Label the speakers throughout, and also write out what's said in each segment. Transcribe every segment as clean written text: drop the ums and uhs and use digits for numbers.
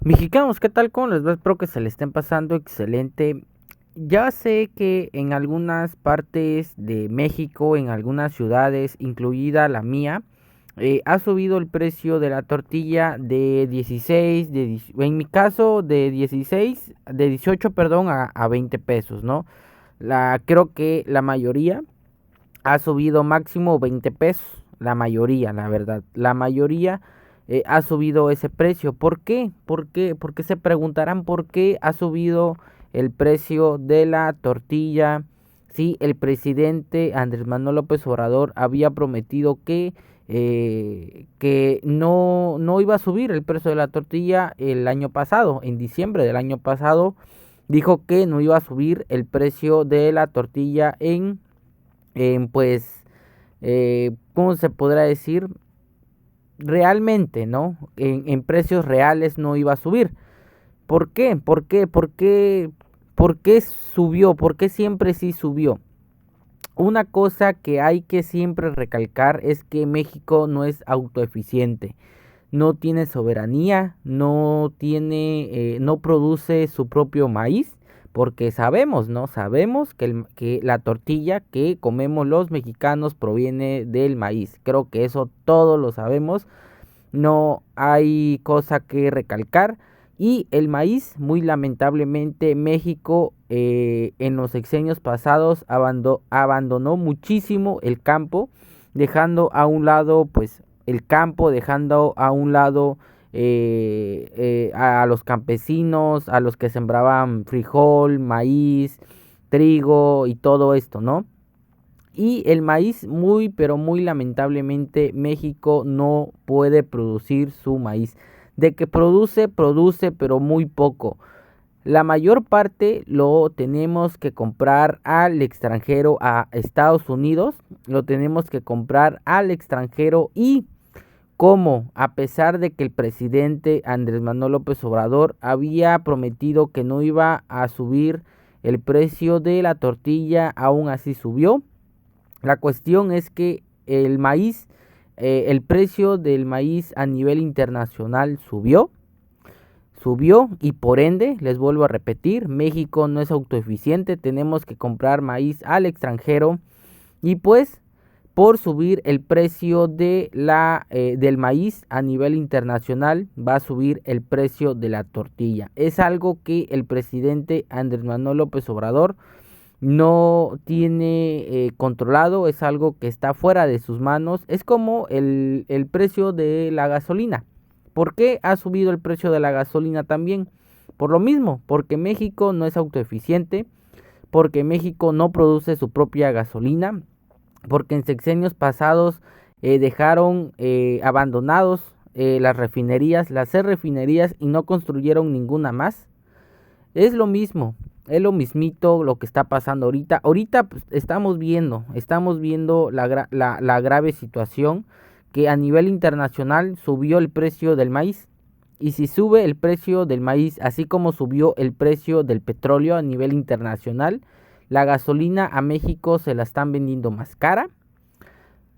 Speaker 1: Mexicanos, ¿qué tal? ¿Cómo les va? Espero que se le estén pasando excelente. Ya sé que en algunas partes de México, en algunas ciudades, incluida la mía, ha subido el precio de la tortilla de 16, en mi caso de 16, de 18, perdón, a 20 pesos, ¿no? Creo que la mayoría ha subido máximo 20 pesos, la mayoría, la verdad, la mayoría ha subido ese precio. ¿Por qué? ¿Por qué? Porque se preguntarán por qué ha subido el precio de la tortilla. Si el presidente Andrés Manuel López Obrador había prometido que no iba a subir el precio de la tortilla el año pasado, en diciembre del año pasado, dijo que no iba a subir el precio de la tortilla pues, ¿cómo se podrá decir? Realmente, ¿no? En precios reales no iba a subir. ¿Por qué? ¿Por qué? ¿Por qué? ¿Por qué subió? ¿Por qué siempre sí subió? Una cosa que hay que siempre recalcar es que México no es autoeficiente, no tiene soberanía, no produce su propio maíz, porque sabemos, ¿no? Sabemos que la tortilla que comemos los mexicanos proviene del maíz. Creo que eso todos lo sabemos, no hay cosa que recalcar. Y el maíz, muy lamentablemente, México en los sexenios pasados abandonó muchísimo el campo, dejando a un lado pues el campo, dejando a un lado a los campesinos, a los que sembraban frijol, maíz, trigo y todo esto, ¿no? Y el maíz, muy pero muy lamentablemente, México no puede producir su maíz. De que produce, produce, pero muy poco. La mayor parte lo tenemos que comprar al extranjero, a Estados Unidos. Lo tenemos que comprar al extranjero. Y como a pesar de que el presidente Andrés Manuel López Obrador había prometido que no iba a subir el precio de la tortilla, aún así subió. La cuestión es que el precio del maíz a nivel internacional subió y por ende, les vuelvo a repetir, México no es autoeficiente, tenemos que comprar maíz al extranjero y pues por subir el precio del maíz a nivel internacional va a subir el precio de la tortilla. Es algo que el presidente Andrés Manuel López Obrador no tiene controlado, es algo que está fuera de sus manos. Es como el precio de la gasolina. ¿Por qué ha subido el precio de la gasolina también? Por lo mismo, porque México no es autoeficiente, porque México no produce su propia gasolina, porque en sexenios pasados dejaron abandonados las 6 refinerías y no construyeron ninguna más. Es lo mismo, es lo mismito lo que está pasando ahorita. Ahorita pues, estamos viendo la grave situación que a nivel internacional subió el precio del maíz. Y si sube el precio del maíz, así como subió el precio del petróleo a nivel internacional, la gasolina a México se la están vendiendo más cara.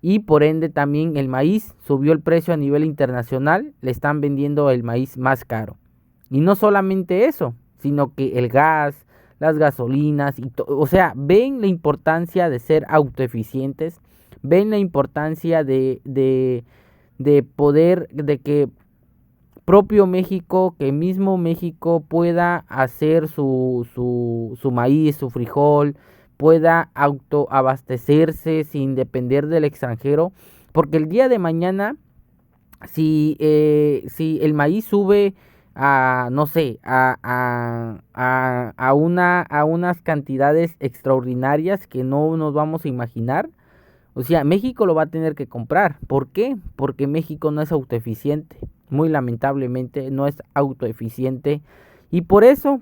Speaker 1: Y por ende también el maíz subió el precio a nivel internacional, le están vendiendo el maíz más caro. Y no solamente eso, sino que el gas, las gasolinas, o sea, ven la importancia de ser autoeficientes, ven la importancia de poder, de que propio México, que mismo México pueda hacer su maíz, su frijol, pueda autoabastecerse sin depender del extranjero, porque el día de mañana, si el maíz sube a, no sé, a unas cantidades extraordinarias que no nos vamos a imaginar, o sea, México lo va a tener que comprar. ¿Por qué? Porque México no es autoeficiente. Muy lamentablemente no es autoeficiente. Y por eso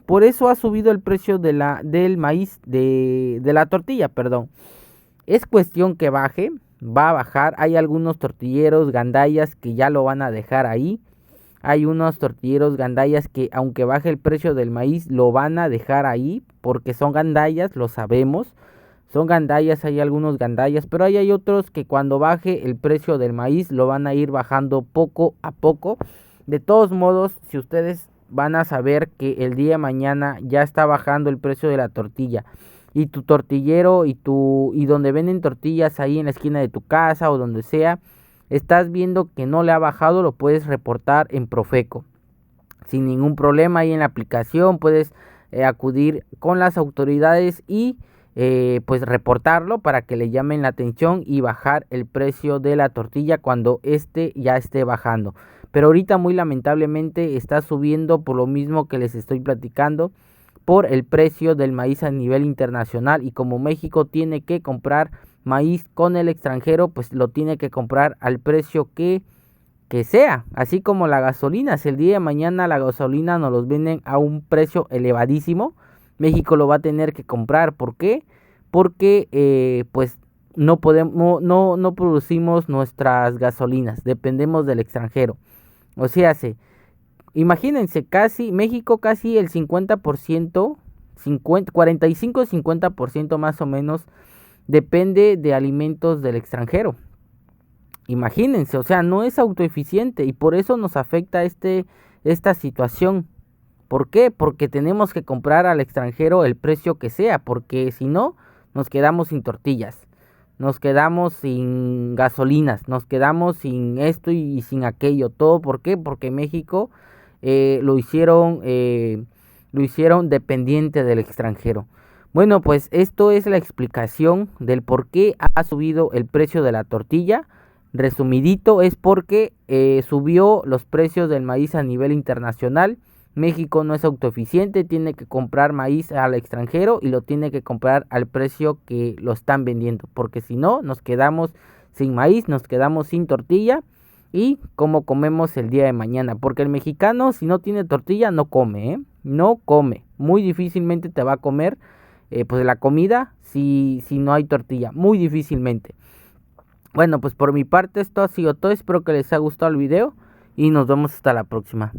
Speaker 1: ha subido el precio del maíz, de la tortilla, perdón. Es cuestión que baje, va a bajar. Hay algunos tortilleros gandayas que ya lo van a dejar ahí. Hay unos tortilleros gandayas que aunque baje el precio del maíz, lo van a dejar ahí porque son gandayas, lo sabemos. Son gandayas, hay algunos gandayas, pero hay otros que cuando baje el precio del maíz lo van a ir bajando poco a poco. De todos modos, si ustedes van a saber que el día de mañana ya está bajando el precio de la tortilla, y tu tortillero y donde venden tortillas ahí en la esquina de tu casa o donde sea, estás viendo que no le ha bajado, lo puedes reportar en Profeco sin ningún problema. Ahí en la aplicación puedes acudir con las autoridades y pues reportarlo para que le llamen la atención y bajar el precio de la tortilla cuando ya esté bajando. Pero ahorita muy lamentablemente está subiendo por lo mismo que les estoy platicando, por el precio del maíz a nivel internacional, y como México tiene que comprar maíz con el extranjero, pues lo tiene que comprar al precio que sea, así como la gasolina. Si el día de mañana la gasolina nos los venden a un precio elevadísimo, México lo va a tener que comprar. ¿Por qué? Porque pues no podemos, no producimos nuestras gasolinas, dependemos del extranjero. O sea, imagínense, México casi el 50%, 45-50% más o menos, depende de alimentos del extranjero. Imagínense, o sea, no es autoeficiente, y por eso nos afecta esta situación. ¿Por qué? Porque tenemos que comprar al extranjero el precio que sea, porque si no, nos quedamos sin tortillas, nos quedamos sin gasolinas, nos quedamos sin esto y sin aquello. ¿Todo por qué? Porque México lo hicieron dependiente del extranjero. Bueno, pues esto es la explicación del por qué ha subido el precio de la tortilla. Resumidito, es porque subió los precios del maíz a nivel internacional. México no es autoeficiente, tiene que comprar maíz al extranjero y lo tiene que comprar al precio que lo están vendiendo, porque si no, nos quedamos sin maíz, nos quedamos sin tortilla. Y cómo comemos el día de mañana, porque el mexicano, si no tiene tortilla, no come, no come. Muy difícilmente te va a comer pues la comida si no hay tortilla, muy difícilmente. Bueno, pues por mi parte esto ha sido todo, espero que les haya gustado el video y nos vemos hasta la próxima.